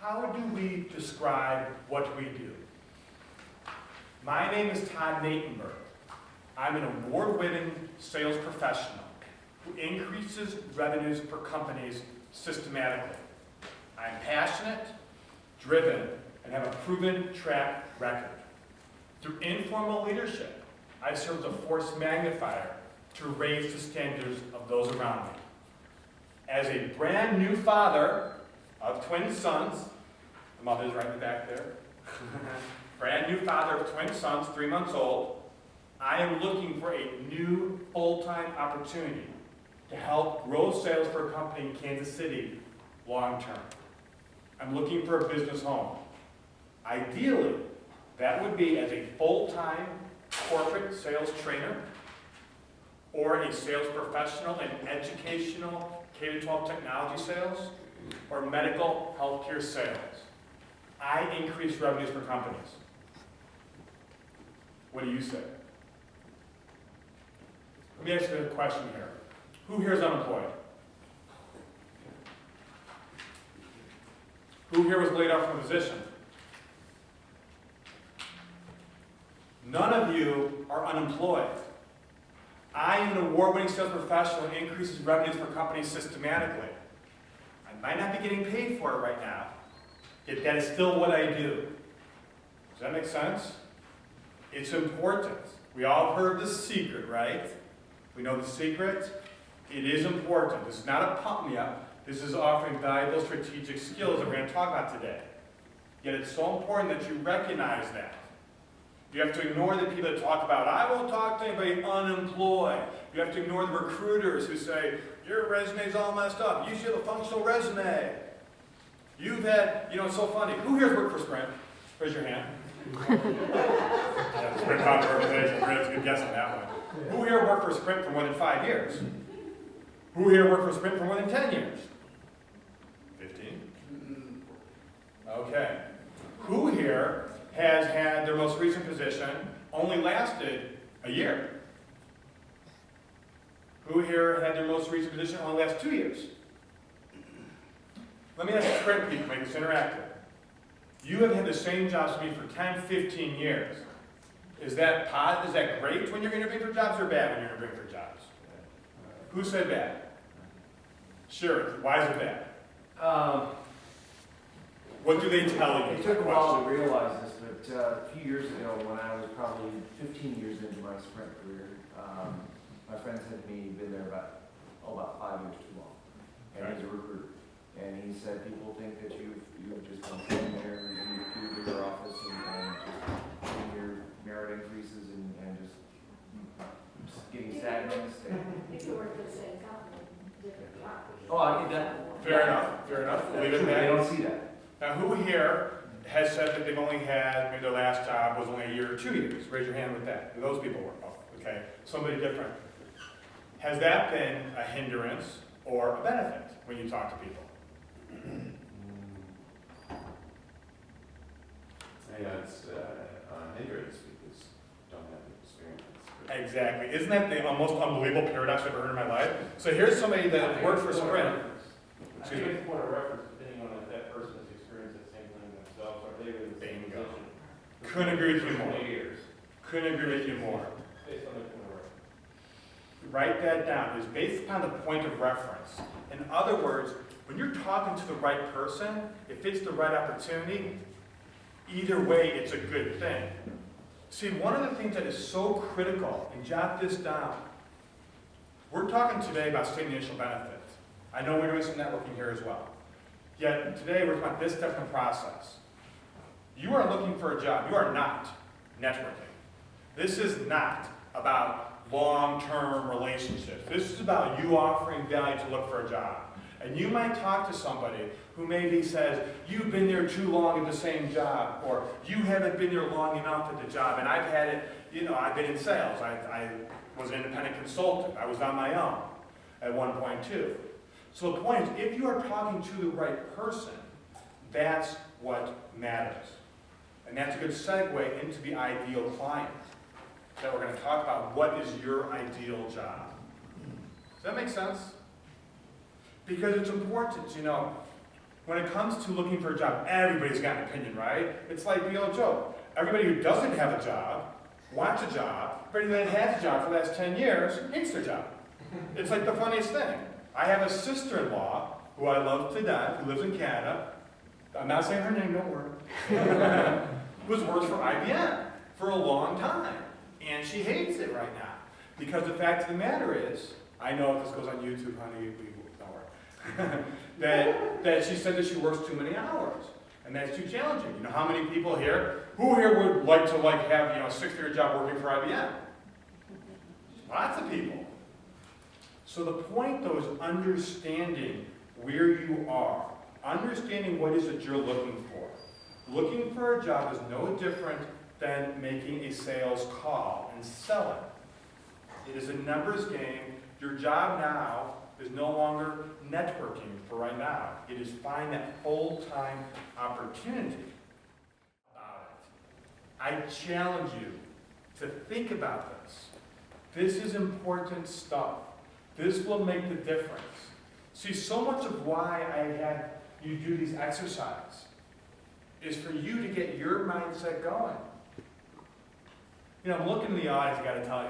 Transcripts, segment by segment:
how do we describe what we do? My name is Todd Natenberg. I'm an award-winning sales professional who increases revenues for companies systematically. I'm passionate, driven, and have a proven track record. Through informal leadership, I serve as a force magnifier to raise the standards of those around me. As a brand new father of twin sons, the mother's right in the back there, brand new father of twin sons, 3 months old, I am looking for a new full-time opportunity to help grow sales for a company in Kansas City long term. I'm looking for a business home. Ideally, that would be as a full-time corporate sales trainer or a sales professional in educational K-12 technology sales or medical healthcare sales. I increase revenues for companies. What do you say? Let me ask you a question here. Who here is unemployed? Who here was laid off from a position? None of you are unemployed. I am an award-winning sales professional who increases revenues for companies systematically. I might not be getting paid for it right now, yet that is still what I do. Does that make sense? It's important. We all heard the secret, right? We know the secret. It is important. This is not a pump-me-up. This is offering valuable strategic skills that we're going to talk about today. Yet it's so important that you recognize that. You have to ignore the people that talk about, I won't talk to anybody unemployed. You have to ignore the recruiters who say, your resume's all messed up. You should have a functional resume. You've had, it's so funny. Who here's worked for Sprint? Raise your hand. Yeah, Sprint Foundry Organization. That's a good guess on that one. Who here worked for Sprint for more than 5 years? Who here worked for Sprint for more than 10 years? 15? Okay. Who here has had their most recent position only lasted a year? Who here had their most recent position only last 2 years? Let me ask the Sprint people, make this interactive. You have had the same jobs as me for 10, 15 years. Is that great when you're interviewing for jobs or bad when you're interviewing for jobs? Who said bad? Sure. Why is it bad? What do they tell you? It took a while to realize this, but a few years ago, when I was probably 15 years into my Sprint career, my friend said to me he'd been there about 5 years too long. And he's a recruiter. And he said people think that you've just come in there into your office and just getting your merit increases and just getting stagnant. If you work for the same company, different job. Oh, I get that. Fair enough. Fair enough. Leave it They there. don't see that. Now, who here has said that they've only had, maybe their last job was only a year or 2 years? Raise your hand with that. Do those people work? Oh, okay. Somebody different. Has that been a hindrance or a benefit when you talk to people? Yeah, it's a hindrance because you don't have the experience. Exactly. Isn't that the most unbelievable paradox I've ever heard in my life? So here's somebody that worked for Sprint. I think it's a point of reference depending on if that person has experienced that same thing themselves or they were in the same position. Couldn't agree with you more. 20 years. Couldn't agree with you more. Based on the point of reference. Write that down. It's based upon the point of reference. In other words, when you're talking to the right person, if it's the right opportunity, either way, it's a good thing. See, one of the things that is so critical, and jot this down, we're talking today about state initial benefits. I know we're doing some networking here as well. Yet today we're talking about this type of process. You are looking for a job. You are not networking. This is not about long-term relationships. This is about you offering value to look for a job. And you might talk to somebody who maybe says, you've been there too long at the same job, or you haven't been there long enough at the job, and I've had it, I've been in sales. I was an independent consultant. I was on my own at one point too. So the point is, if you are talking to the right person, that's what matters. And that's a good segue into the ideal client that we're going to talk about. What is your ideal job? Does that make sense? Because it's important, when it comes to looking for a job, everybody's got an opinion, right? It's like the old joke. Everybody who doesn't have a job wants a job. Everybody that has a job for the last 10 years hates their job. It's like the funniest thing. I have a sister-in-law who I love to death, who lives in Canada. I'm not saying her name, don't worry. Who's worked for IBM for a long time. And she hates it right now. Because the fact of the matter is, I know if this goes on YouTube, honey, don't worry. that she said that she works too many hours. And that's too challenging. You know how many people here, who here would like to have, a 6-figure job working for IBM? Lots of people. So the point, though, is understanding where you are. Understanding what it is that you're looking for. Looking for a job is no different than making a sales call and selling. It is a numbers game. Your job now is no longer networking for right now. It is find that full-time opportunity about it. I challenge you to think about this. This is important stuff. This will make the difference. See, so much of why I had you do these exercises is for you to get your mindset going. I'm looking in the eyes, I gotta tell you.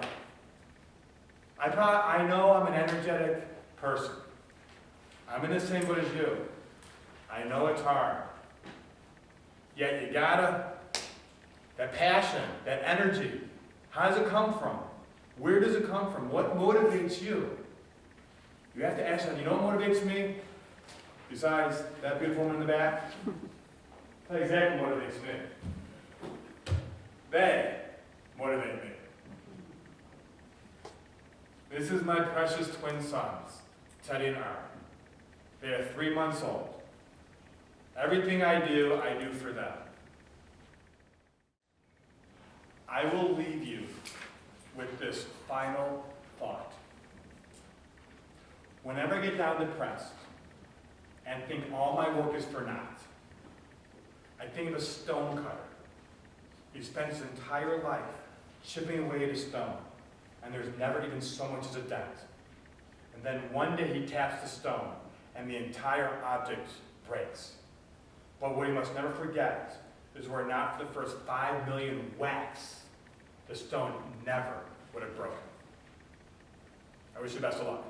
I know I'm an energetic person. I'm in the same boat as you. I know it's hard. Yet you gotta, that passion, that energy, how does it come from? Where does it come from? What motivates you? You have to ask them, you know what motivates me? Besides that beautiful woman in the back? Tell you exactly what motivates me. They motivate me. This is my precious twin sons, Teddy and Aaron. They are 3 months old. Everything I do for them. I will leave you with this final thought. Whenever I get down depressed and think all my work is for naught, I think of a stone cutter. He spends his entire life chipping away at a stone, and there's never even so much as a dent. And then one day he taps the stone, and the entire object breaks. But what he must never forget is were it not for the first 5 million whacks, the stone never would have broken. I wish you best of luck.